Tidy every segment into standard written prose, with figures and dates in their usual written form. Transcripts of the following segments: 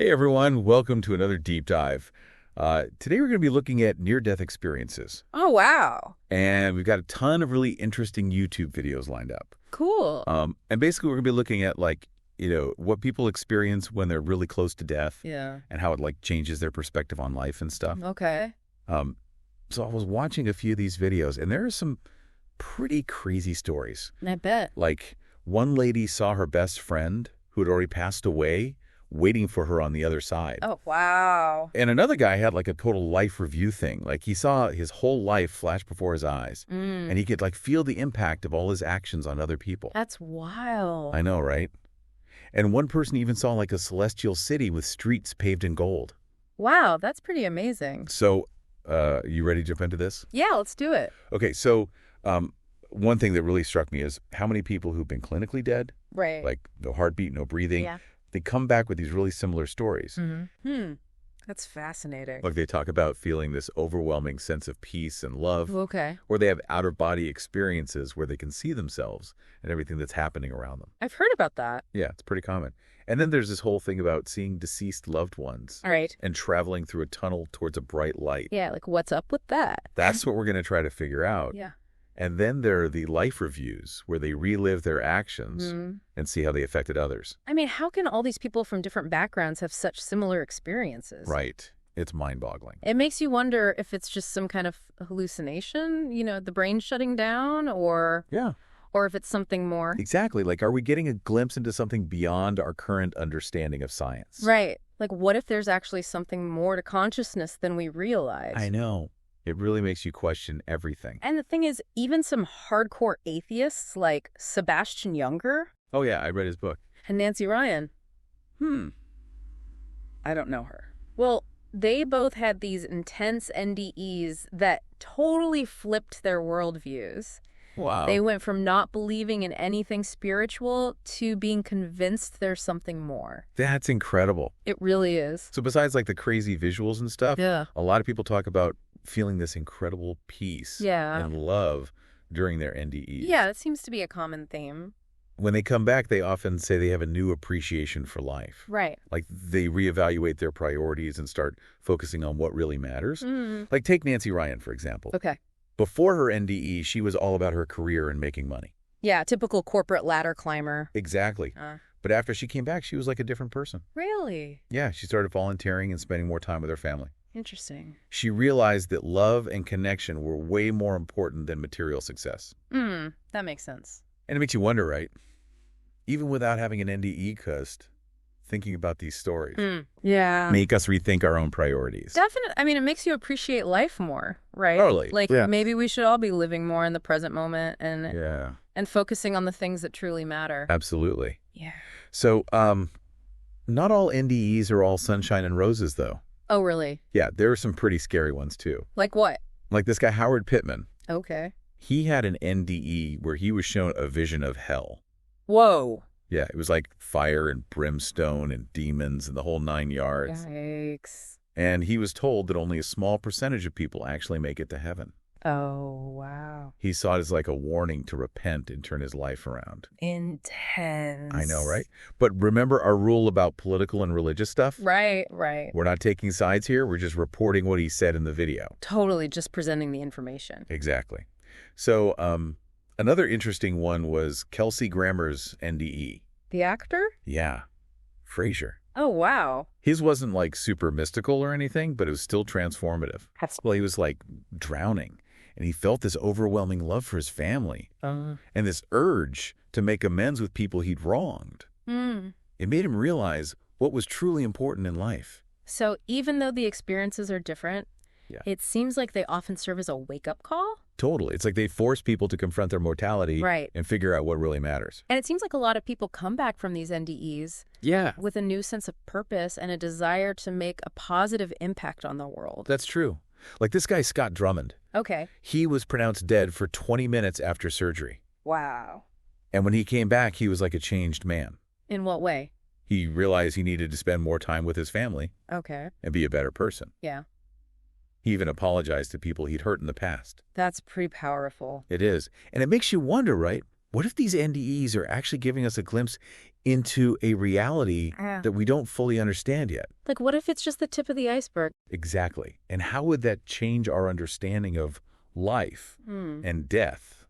Hey everyone, welcome to another deep dive. Today we're going to be looking at near-death experiences. Oh, wow. And we've got a ton of really interesting YouTube videos lined up. Cool. And basically we're going to be looking at what people experience when they're really close to death. Yeah. And how it changes their perspective on life and stuff. Okay. So I was watching a few of these videos and there are some pretty crazy stories. I bet. Like one lady saw her best friend who had already passed away waiting for her on the other side. Oh, wow. And another guy had a total life review thing. He saw his whole life flash before his eyes. And he could feel the impact of all his actions on other people. That's wild. I know, right? And one person even saw a celestial city with streets paved in gold. Wow, that's pretty amazing. So, you ready to jump into this? Yeah, let's do it. Okay, so one thing that really struck me is how many people who've been clinically dead, Right. no heartbeat, no breathing, Yeah. they come back with these really similar stories. That's fascinating. They talk about feeling this overwhelming sense of peace and love. Okay. Or they have out-of-body experiences where they can see themselves and everything that's happening around them. I've heard about that. Yeah, it's pretty common. And then there's this whole thing about seeing deceased loved ones. All right. And traveling through a tunnel towards a bright light. Yeah, what's up with that? That's what we're going to try to figure out. Yeah. And then there are the life reviews where they relive their actions and see how they affected others. I mean, how can all these people from different backgrounds have such similar experiences? Right. It's mind-boggling. It makes you wonder if it's just some kind of hallucination, the brain shutting down, or if it's something more. Exactly. Are we getting a glimpse into something beyond our current understanding of science? Right. What if there's actually something more to consciousness than we realize? I know. It really makes you question everything. And the thing is, even some hardcore atheists like Sebastian Junger. Oh, yeah, I read his book. And Nancy Ryan. I don't know her. Well, they both had these intense NDEs that totally flipped their worldviews. Wow. They went from not believing in anything spiritual to being convinced there's something more. That's incredible. It really is. So besides the crazy visuals and stuff, Yeah. a lot of people talk about feeling this incredible peace and love during their NDEs. Yeah, that seems to be a common theme. When they come back, they often say they have a new appreciation for life. Right. They reevaluate their priorities and start focusing on what really matters. Take Nancy Ryan, for example. Okay. Before her NDE, she was all about her career and making money. Yeah, typical corporate ladder climber. Exactly. But after she came back, she was a different person. Really? Yeah, she started volunteering and spending more time with her family. Interesting. She realized that love and connection were way more important than material success. That makes sense. And it makes you wonder, right? Even without having an NDE cust, thinking about these stories Yeah. make us rethink our own priorities. Definitely. I mean, it makes you appreciate life more, right? Totally. Maybe we should all be living more in the present moment and focusing on the things that truly matter. Absolutely. Yeah. So, not all NDEs are all sunshine and roses, though. Oh, really? Yeah, there are some pretty scary ones, too. Like what? Like this guy, Howard Pittman. Okay. He had an NDE where he was shown a vision of hell. Whoa. Yeah, it was fire and brimstone and demons and the whole 9 yards. Yikes. And he was told that only a small percentage of people actually make it to heaven. Oh, wow. He saw it as a warning to repent and turn his life around. Intense. I know, right? But remember our rule about political and religious stuff? Right. We're not taking sides here. We're just reporting what he said in the video. Totally just presenting the information. Exactly. So another interesting one was Kelsey Grammer's NDE. The actor? Yeah. Frasier. Oh, wow. His wasn't super mystical or anything, but it was still transformative. Well, he was drowning. And he felt this overwhelming love for his family and this urge to make amends with people he'd wronged. It made him realize what was truly important in life. So even though the experiences are different, it seems like they often serve as a wake-up call? Totally. It's they force people to confront their mortality and figure out what really matters. And it seems like a lot of people come back from these NDEs with a new sense of purpose and a desire to make a positive impact on the world. That's true. This guy, Scott Drummond. Okay. He was pronounced dead for 20 minutes after surgery. Wow. And when he came back, he was a changed man. In what way? He realized he needed to spend more time with his family. Okay. And be a better person. Yeah. He even apologized to people he'd hurt in the past. That's pretty powerful. It is. And it makes you wonder, right? What if these NDEs are actually giving us a glimpse into a reality that we don't fully understand yet. Like, what if it's just the tip of the iceberg? Exactly. And how would that change our understanding of life and death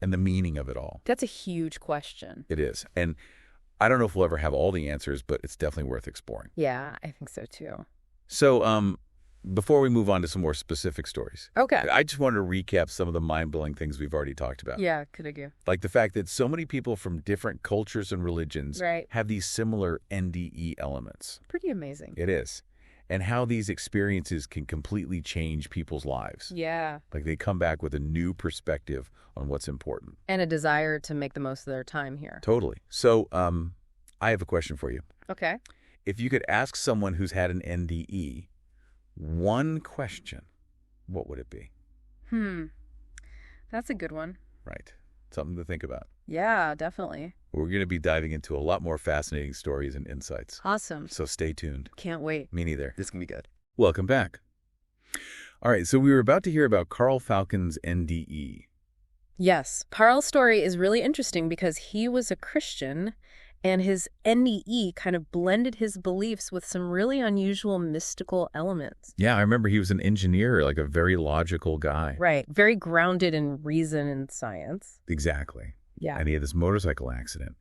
and the meaning of it all? That's a huge question. It is. And I don't know if we'll ever have all the answers, but it's definitely worth exploring. Yeah, I think so too. So, before we move on to some more specific stories, okay, I just wanted to recap some of the mind-blowing things we've already talked about. Yeah, could I? Like the fact that so many people from different cultures and religions have these similar NDE elements. Pretty amazing. It is. And how these experiences can completely change people's lives. Yeah. Like they come back with a new perspective on what's important. And a desire to make the most of their time here. Totally. So, I have a question for you. Okay. If you could ask someone who's had an NDE one question, what would it be? That's a good one. Right. Something to think about. Yeah, definitely. We're going to be diving into a lot more fascinating stories and insights. Awesome. So stay tuned. Can't wait. Me neither. This can be good. Welcome back. All right, so we were about to hear about Carl Falcon's NDE. Yes. Carl's story is really interesting because he was a Christian, and his NDE kind of blended his beliefs with some really unusual mystical elements. Yeah, I remember he was an engineer, like a very logical guy. Right. Very grounded in reason and science. Exactly. Yeah. And he had this motorcycle accident.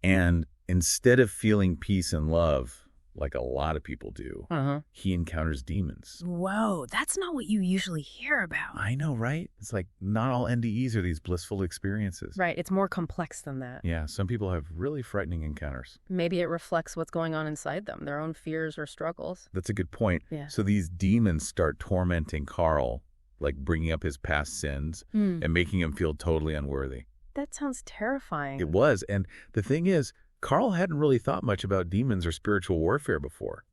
And instead of feeling peace and love, like a lot of people do, he encounters demons. Whoa, that's not what you usually hear about. I know, right? It's like not all NDEs are these blissful experiences. Right, it's more complex than that. Yeah, some people have really frightening encounters. Maybe it reflects what's going on inside them, their own fears or struggles. That's a good point. Yeah. So these demons start tormenting Carl, like bringing up his past sins and making him feel totally unworthy. That sounds terrifying. It was. And the thing is, Carl hadn't really thought much about demons or spiritual warfare before.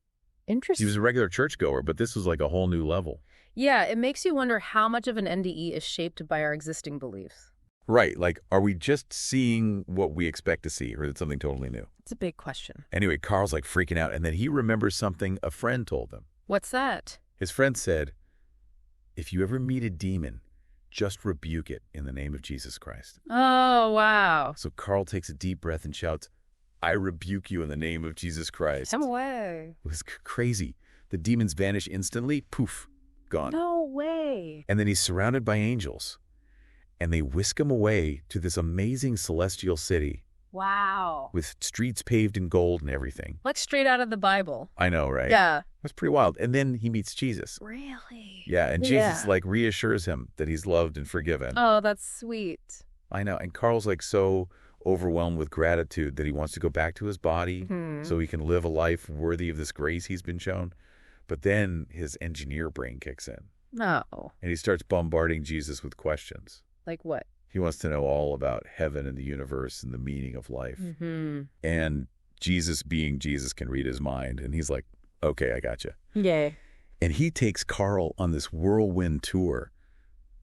Interesting. He was a regular churchgoer, but this was like a whole new level. Yeah, it makes you wonder how much of an NDE is shaped by our existing beliefs. Right. Like, are we just seeing what we expect to see, or is it something totally new? It's a big question. Anyway, Carl's like freaking out, and then he remembers something a friend told him. What's that? His friend said, if you ever meet a demon, just rebuke it in the name of Jesus Christ. Oh, wow. So Carl takes a deep breath and shouts, I rebuke you in the name of Jesus Christ. Come away. It was crazy. The demons vanish instantly. Poof. Gone. No way. And then he's surrounded by angels. And they whisk him away to this amazing celestial city. Wow. With streets paved in gold and everything. Like straight out of the Bible. I know, right? Yeah. That's pretty wild. And then he meets Jesus. Really? Yeah, and Jesus like reassures him that he's loved and forgiven. Oh, that's sweet. I know. And Carl's like so overwhelmed with gratitude that he wants to go back to his body so he can live a life worthy of this grace he's been shown. But then his engineer brain kicks in. No. And he starts bombarding Jesus with questions. Like what? He wants to know all about heaven and the universe and the meaning of life. And Jesus, being Jesus, can read his mind. And he's like, okay, I got you. Yay. And he takes Carl on this whirlwind tour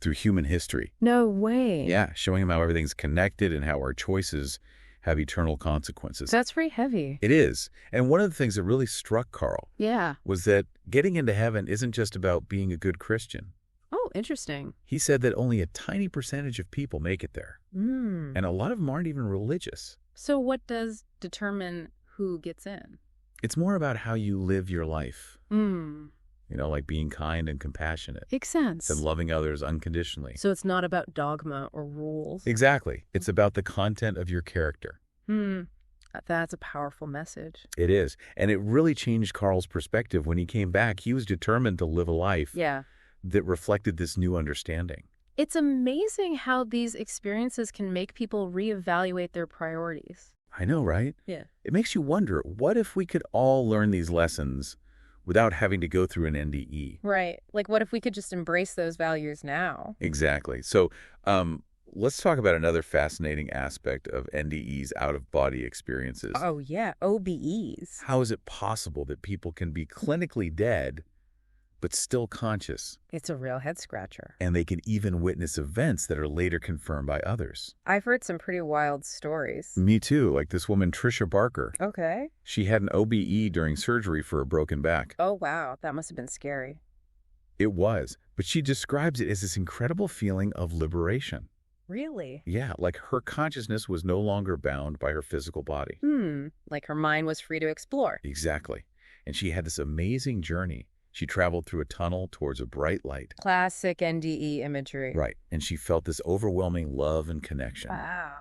through human history. No way. Yeah, showing him how everything's connected and how our choices have eternal consequences. That's very heavy. It is. And one of the things that really struck Carl was that getting into heaven isn't just about being a good Christian. Oh, interesting. He said that only a tiny percentage of people make it there. And a lot of them aren't even religious. So what does determine who gets in? It's more about how you live your life. You know, like being kind and compassionate. Makes sense. And loving others unconditionally. So it's not about dogma or rules. Exactly. It's about the content of your character. That's a powerful message. It is. And it really changed Carl's perspective. When he came back, he was determined to live a life that reflected this new understanding. It's amazing how these experiences can make people reevaluate their priorities. I know, right? Yeah. It makes you wonder, what if we could all learn these lessons without having to go through an NDE? Right. Like, what if we could just embrace those values now? Exactly. So let's talk about another fascinating aspect of NDEs, out-of-body experiences. Oh, yeah. OBEs. How is it possible that people can be clinically dead but still conscious? It's a real head-scratcher. And they can even witness events that are later confirmed by others. I've heard some pretty wild stories. Me too, like this woman, Trisha Barker. Okay. She had an OBE during surgery for a broken back. Oh, wow. That must have been scary. It was, but she describes it as this incredible feeling of liberation. Really? Yeah, like her consciousness was no longer bound by her physical body. Like her mind was free to explore. Exactly. And she had this amazing journey. She traveled through a tunnel towards a bright light. Classic NDE imagery. Right. And she felt this overwhelming love and connection. Wow.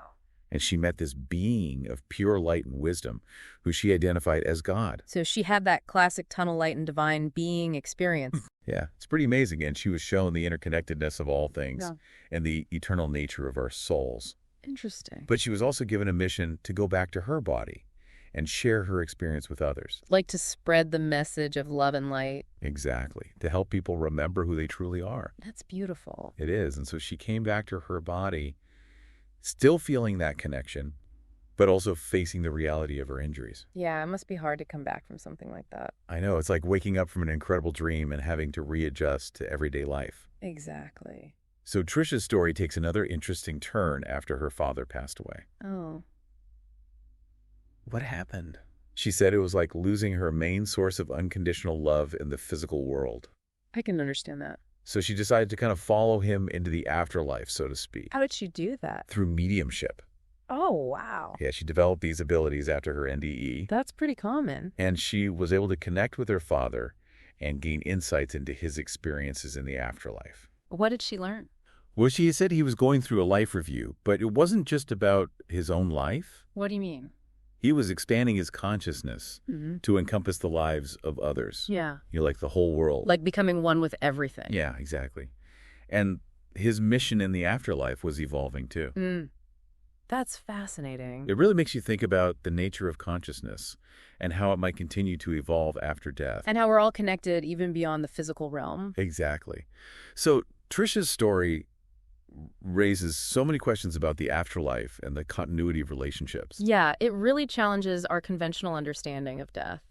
And she met this being of pure light and wisdom who she identified as God. So she had that classic tunnel light and divine being experience. Yeah, it's pretty amazing. And she was shown the interconnectedness of all things Yeah. and the eternal nature of our souls. Interesting. But she was also given a mission to go back to her body and share her experience with others. Like to spread the message of love and light. Exactly. To help people remember who they truly are. That's beautiful. It is. And so she came back to her body, still feeling that connection, but also facing the reality of her injuries. Yeah, it must be hard to come back from something like that. I know. It's like waking up from an incredible dream and having to readjust to everyday life. Exactly. So Trisha's story takes another interesting turn after her father passed away. Oh. What happened? She said it was like losing her main source of unconditional love in the physical world. I can understand that. So she decided to kind of follow him into the afterlife, so to speak. How did she do that? Through mediumship. Oh, wow. Yeah, she developed these abilities after her NDE. That's pretty common. And she was able to connect with her father and gain insights into his experiences in the afterlife. What did she learn? Well, she said he was going through a life review, but it wasn't just about his own life. What do you mean? He was expanding his consciousness to encompass the lives of others. Yeah. Like the whole world. Like becoming one with everything. Yeah, exactly. And his mission in the afterlife was evolving too. That's fascinating. It really makes you think about the nature of consciousness and how it might continue to evolve after death. And how we're all connected even beyond the physical realm. Exactly. So Trisha's story raises so many questions about the afterlife and the continuity of relationships. Yeah, it really challenges our conventional understanding of death.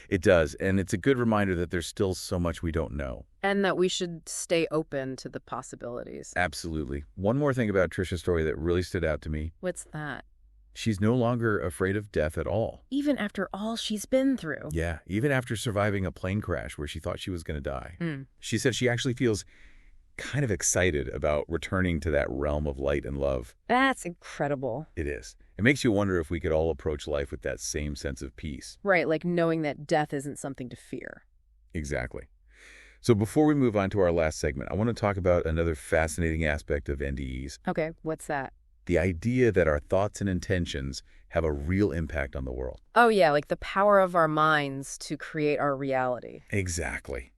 It does, and it's a good reminder that there's still so much we don't know. And that we should stay open to the possibilities. Absolutely. One more thing about Trisha's story that really stood out to me. What's that? She's no longer afraid of death at all. Even after all she's been through. Yeah, even after surviving a plane crash where she thought she was going to die. She said she actually feels kind of excited about returning to that realm of light and love. That's incredible. It is. It makes you wonder if we could all approach life with that same sense of peace. Right, like knowing that death isn't something to fear. Exactly. So before we move on to our last segment, I want to talk about another fascinating aspect of NDEs. Okay, what's that? The idea that our thoughts and intentions have a real impact on the world. Oh yeah, like the power of our minds to create our reality. Exactly.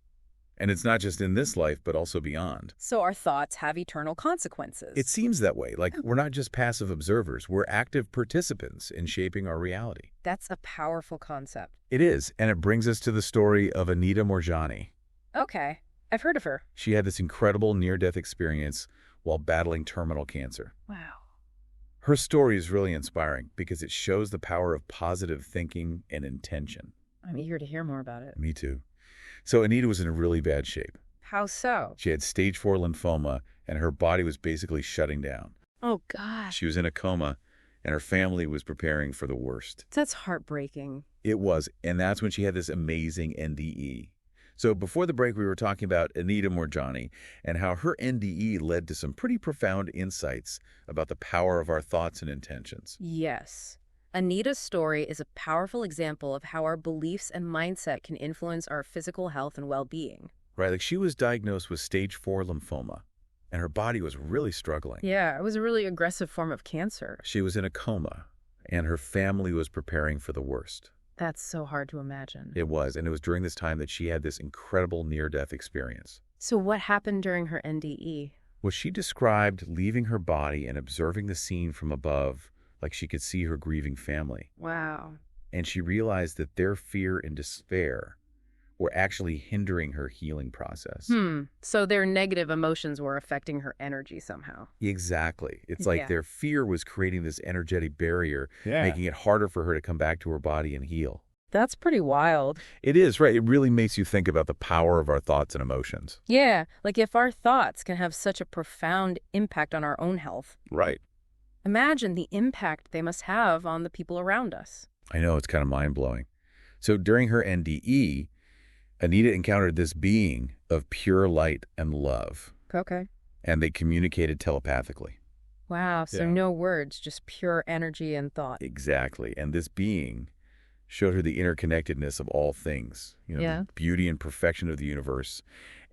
And it's not just in this life, but also beyond. So our thoughts have eternal consequences. It seems that way. Like we're not just passive observers, we're active participants in shaping our reality. That's a powerful concept. It is, and it brings us to the story of Anita Moorjani. Okay, I've heard of her. She had this incredible near-death experience while battling terminal cancer. Wow. Her story is really inspiring because it shows the power of positive thinking and intention. I'm eager to hear more about it. Me too. So Anita was in really bad shape. How so? She had stage 4 lymphoma, and her body was basically shutting down. Oh, gosh. She was in a coma, and her family was preparing for the worst. That's heartbreaking. It was, and that's when she had this amazing NDE. So before the break, we were talking about Anita Moorjani and how her NDE led to some pretty profound insights about the power of our thoughts and intentions. Yes. Anita's story is a powerful example of how our beliefs and mindset can influence our physical health and well-being. Right, like she was diagnosed with stage 4 lymphoma, and her body was really struggling. Yeah, it was a really aggressive form of cancer. She was in a coma, and her family was preparing for the worst. That's so hard to imagine. It was, and it was during this time that she had this incredible near-death experience. So what happened during her NDE? Well, she described leaving her body and observing the scene from above, like she could see her grieving family. Wow. And she realized that their fear and despair were actually hindering her healing process. So their negative emotions were affecting her energy somehow. Exactly. It's like their fear was creating this energetic barrier, making it harder for her to come back to her body and heal. That's pretty wild. It is, right? It really makes you think about the power of our thoughts and emotions. Yeah, like if our thoughts can have such a profound impact on our own health. Right. Imagine the impact they must have on the people around us. I know, it's kind of mind-blowing. So during her NDE, Anita encountered this being of pure light and love. Okay. And they communicated telepathically. Wow, so Yeah. no words, just pure energy and thought. Exactly. And this being showed her the interconnectedness of all things, the Yeah, beauty and perfection of the universe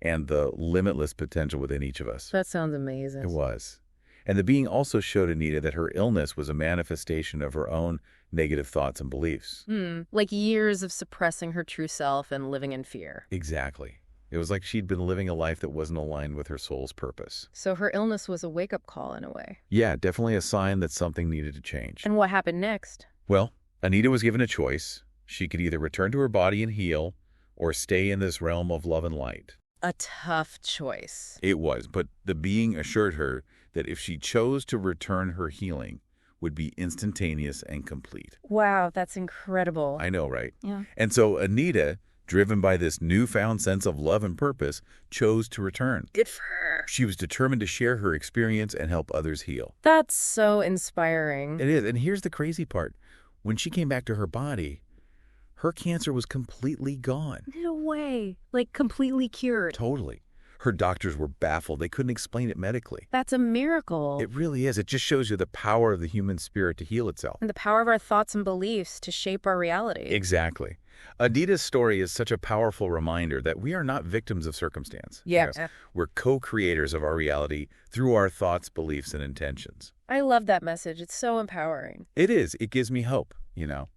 and the limitless potential within each of us. that sounds amazing. It was. And the being also showed Anita that her illness was a manifestation of her own negative thoughts and beliefs. Like years of suppressing her true self and living in fear. Exactly. It was like she'd been living a life that wasn't aligned with her soul's purpose. So her illness was a wake-up call in a way. Yeah, definitely a sign that something needed to change. And what happened next? Well, Anita was given a choice. She could either return to her body and heal or stay in this realm of love and light. A tough choice. It was, but the being assured her that if she chose to return, her healing would be instantaneous and complete. Wow, that's incredible. I know, right? Yeah. And so Anita, driven by this newfound sense of love and purpose, chose to return. Good for her. She was determined to share her experience and help others heal. That's so inspiring. It is, and here's the crazy part. When she came back to her body, her cancer was completely gone. No way. Like completely cured. Totally. Her doctors were baffled. They couldn't explain it medically. That's a miracle. It really is. It just shows you the power of the human spirit to heal itself. And the power of our thoughts and beliefs to shape our reality. Exactly. Anita's story is such a powerful reminder that we are not victims of circumstance. Yeah. We're co-creators of our reality through our thoughts, beliefs, and intentions. I love that message. It's so empowering. It is. It gives me hope.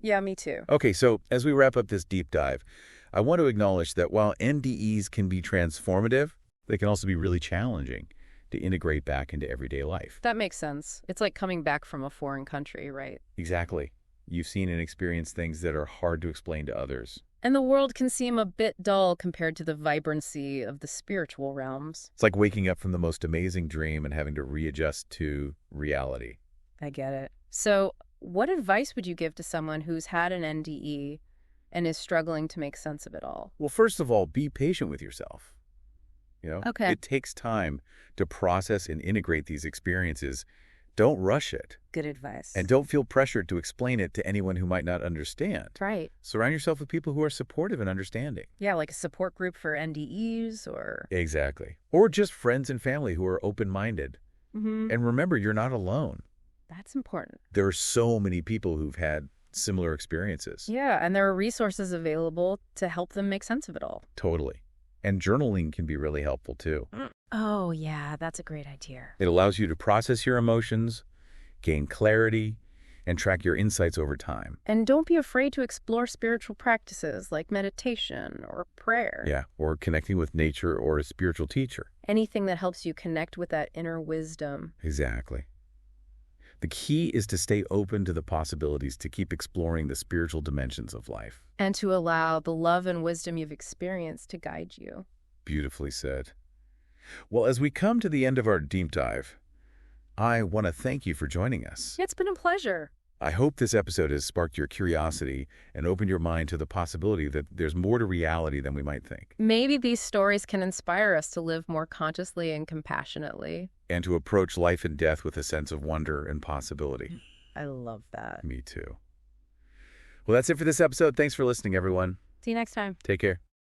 Yeah, me too. Okay, so as we wrap up this deep dive, I want to acknowledge that while NDEs can be transformative, they can also be really challenging to integrate back into everyday life. That makes sense. It's like coming back from a foreign country, right? Exactly. You've seen and experienced things that are hard to explain to others. And the world can seem a bit dull compared to the vibrancy of the spiritual realms. It's like waking up from the most amazing dream and having to readjust to reality. I get it. So, what advice would you give to someone who's had an NDE and is struggling to make sense of it all? Well, first of all, be patient with yourself. Okay. It takes time to process and integrate these experiences. Don't rush it. Good advice. And don't feel pressured to explain it to anyone who might not understand. Right. Surround yourself with people who are supportive and understanding. Yeah, like a support group for NDEs or... Exactly. Or just friends and family who are open-minded. And remember, you're not alone. That's important. There are so many people who've had similar experiences. Yeah, and there are resources available to help them make sense of it all. Totally. And journaling can be really helpful too. Oh, yeah, that's a great idea. It allows you to process your emotions, gain clarity, and track your insights over time. And don't be afraid to explore spiritual practices like meditation or prayer. Yeah, or connecting with nature or a spiritual teacher. Anything that helps you connect with that inner wisdom. Exactly. The key is to stay open to the possibilities, to keep exploring the spiritual dimensions of life. And to allow the love and wisdom you've experienced to guide you. Beautifully said. Well, as we come to the end of our deep dive, I want to thank you for joining us. It's been a pleasure. I hope this episode has sparked your curiosity and opened your mind to the possibility that there's more to reality than we might think. Maybe these stories can inspire us to live more consciously and compassionately. And to approach life and death with a sense of wonder and possibility. I love that. Me too. Well, that's it for this episode. Thanks for listening, everyone. See you next time. Take care.